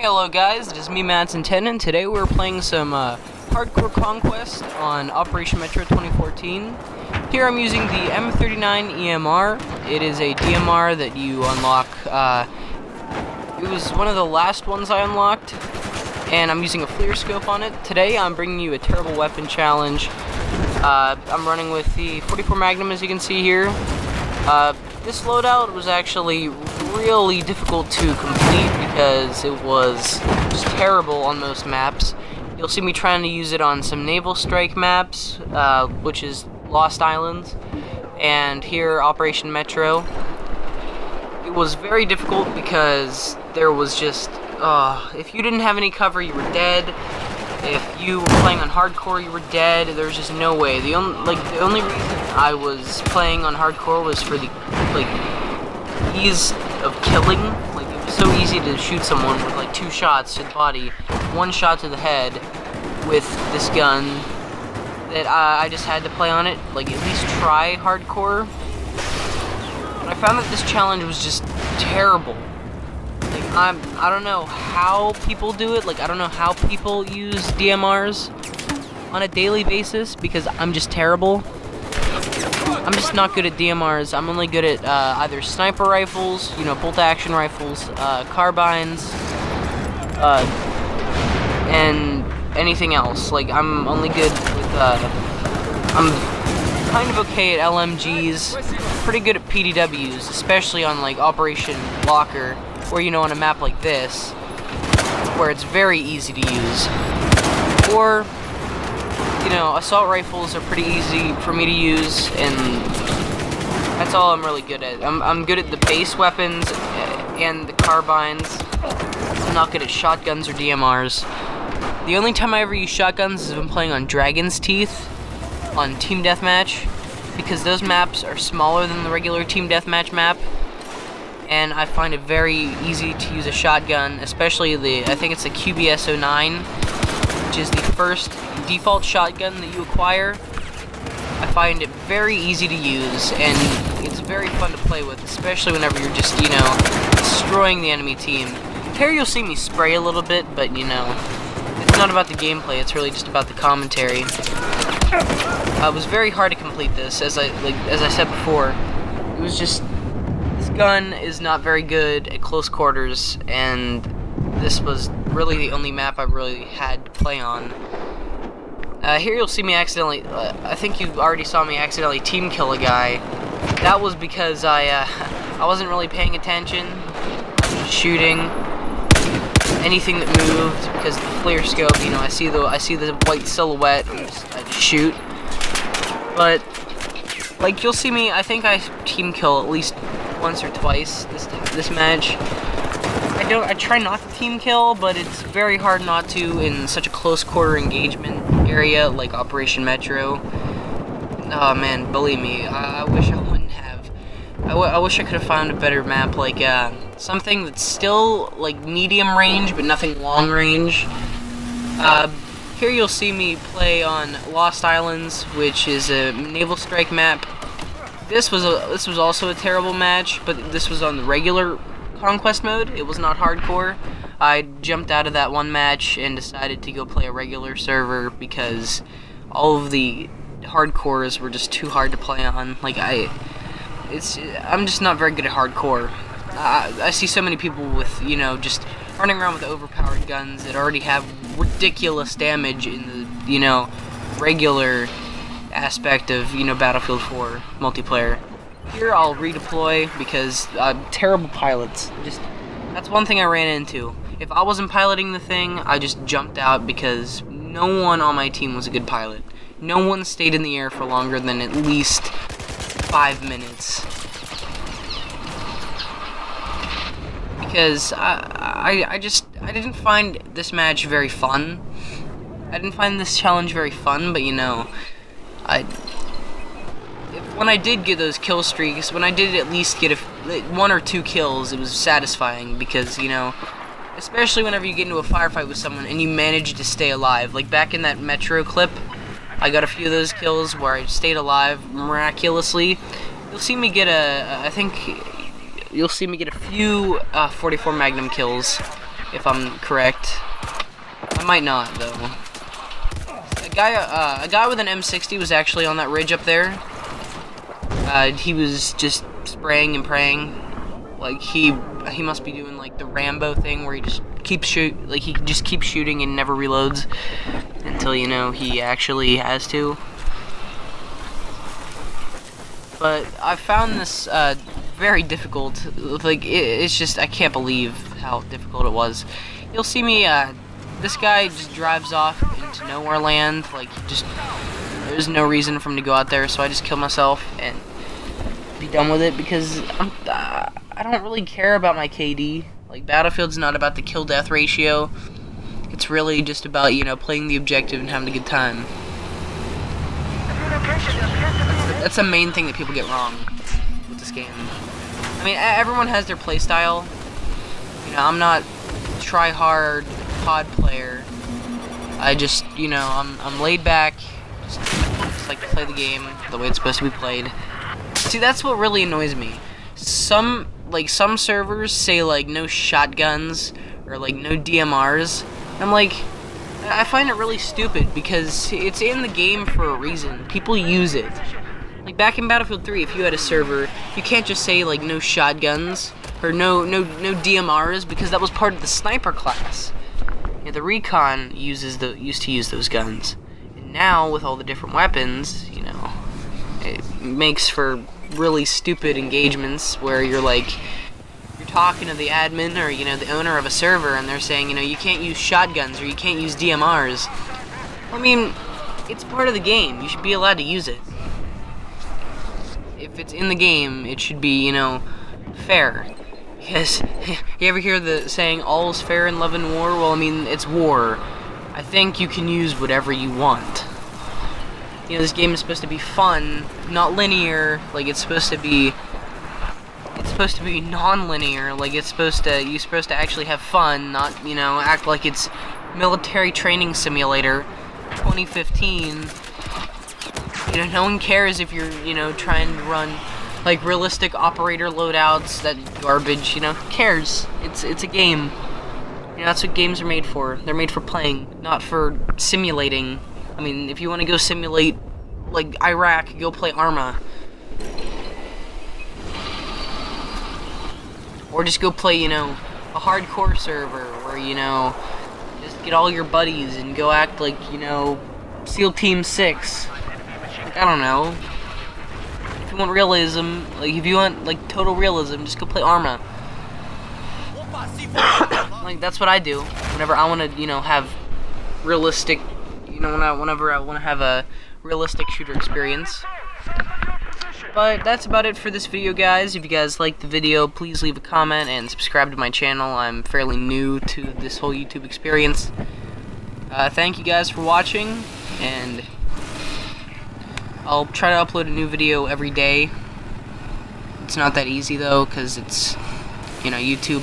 Hello guys, it is me, Madsen10, and today we're playing some Hardcore Conquest on Operation Metro 2014. Here I'm using the M39 EMR. It is a DMR that you unlock. It was one of the last ones I unlocked, and I'm using a FLIR scope on it. Today I'm bringing you a terrible weapon challenge. I'm running with the 44 Magnum, as you can see here. This loadout was actually really difficult to complete because it was just terrible on most maps. You'll see me trying to use it on some naval strike maps, which is Lost Islands, and here Operation Metro. It was very difficult because there was just, if you didn't have any cover, you were dead. If you were playing on hardcore, you were dead. There was just no way. The only reason I was playing on hardcore was for the ease of killing. Like, it was so easy to shoot someone with like 2 shots to the body, 1 shot to the head with this gun that I just had to play on it. Like, at least try hardcore. But I found that this challenge was just terrible. Like, I don't know how people do it. Like, I don't know how people use DMRs on a daily basis because I'm just terrible. I'm just not good at DMRs. I'm only good at either sniper rifles, you know, bolt-action rifles, carbines, and anything else. Like, I'm only good with, I'm kind of okay at LMGs, pretty good at PDWs, especially on, like, Operation Locker, or, you know, on a map like this, where it's very easy to use. Or, you know, assault rifles are pretty easy for me to use, and that's all I'm really good at. I'm good at the base weapons and the carbines. I'm not good at shotguns or DMRs. The only time I ever use shotguns is when playing on Dragon's Teeth on Team Deathmatch, because those maps are smaller than the regular Team Deathmatch map, and I find it very easy to use a shotgun, especially I think it's the QBS-09, which is the first default shotgun that you acquire. I find it very easy to use, and it's very fun to play with, especially whenever you're just, you know, destroying the enemy team. Here you'll see me spray a little bit, but, you know, it's not about the gameplay, it's really just about the commentary. It was very hard to complete this, as I said before. It was just, this gun is not very good at close quarters, and this was really the only map I really had to play on. Here you'll see me accidentally, I think you already saw me accidentally team kill a guy. That was because I wasn't really paying attention. I was just shooting anything that moved, because the FLIR scope, you know, I see the white silhouette, and I just shoot. But, like, you'll see me, I think I team kill at least once or twice this match. I try not to team kill, but it's very hard not to in such a close quarter engagement area like Operation Metro. Oh man, believe me, I wish I wouldn't have. I wish I could have found a better map, like something that's still like medium range but nothing long range. Here you'll see me play on Lost Islands, which is a naval strike map. This was also a terrible match, but this was on the regular Conquest mode. It was not hardcore. I jumped out of that one match and decided to go play a regular server because all of the hardcores were just too hard to play on. Like, I'm just not very good at hardcore. I see so many people with, you know, just running around with overpowered guns that already have ridiculous damage in the, you know, regular aspect of, you know, Battlefield 4 multiplayer. Here I'll redeploy because terrible pilots. That's one thing I ran into. If I wasn't piloting the thing, I just jumped out because no one on my team was a good pilot. No one stayed in the air for longer than at least 5 minutes. Because I didn't find this match very fun. I didn't find this challenge very fun, but, you know, when I did get those kill streaks, when I did at least get 1 or 2 kills, it was satisfying because, you know, especially whenever you get into a firefight with someone and you manage to stay alive. Like back in that Metro clip, I got a few of those kills where I stayed alive miraculously. You'll see me get you'll see me get a few 44 Magnum kills if I'm correct. I might not, though. A guy with an M60 was actually on that ridge up there. He was just spraying and praying. Like, he must be doing, like, the Rambo thing where he just keeps shooting and never reloads until, you know, he actually has to. But I found this very difficult. Like, it's just, I can't believe how difficult it was. You'll see me, this guy just drives off into nowhere land. Like, there's no reason for him to go out there, so I just kill myself and be done with it, because I don't really care about my KD. Like, Battlefield's not about the kill-death ratio. It's really just about, you know, playing the objective and having a good time. That's the main thing that people get wrong with this game. I mean, everyone has their play style. You know, I'm not try-hard COD player. I just, you know, I'm laid back. Just like to play the game the way it's supposed to be played. See, that's what really annoys me. Some servers say, like, no shotguns or, like, no DMRs. I'm like, I find it really stupid, because it's in the game for a reason. People use it. Like, back in Battlefield 3, if you had a server, you can't just say, like, no shotguns or no DMRs, because that was part of the sniper class. Yeah, the recon used to use those guns. And now, with all the different weapons, you know, it makes for really stupid engagements where you're talking to the admin or, you know, the owner of a server, and they're saying, you know, you can't use shotguns or you can't use DMRs. I mean, it's part of the game. You should be allowed to use it. If it's in the game, it should be, you know, fair. Because, you ever hear the saying, all is fair in love and war? Well, I mean, it's war. I think you can use whatever you want. You know, this game is supposed to be fun, not linear. Like, it's supposed to be non-linear. Like, you're supposed to actually have fun, not, you know, act like it's Military Training Simulator 2015. You know, no one cares if you're, you know, trying to run, like, realistic operator loadouts, that garbage, you know, who cares? It's a game. You know, that's what games are made for. They're made for playing, not for simulating. I mean, if you want to go simulate, like, Iraq, go play Arma. Or just go play, you know, a hardcore server where, you know, just get all your buddies and go act like, you know, SEAL Team 6. Like, I don't know. If you want realism, like, if you want, like, total realism, just go play Arma. Like, that's what I do whenever I want to, you know, have realistic, you know, whenever I want to have a realistic shooter experience. But that's about it for this video, guys. If you guys liked the video, please leave a comment and subscribe to my channel. I'm fairly new to this whole YouTube experience. Thank you guys for watching, and I'll try to upload a new video every day. It's not that easy, though, because it's, you know, YouTube.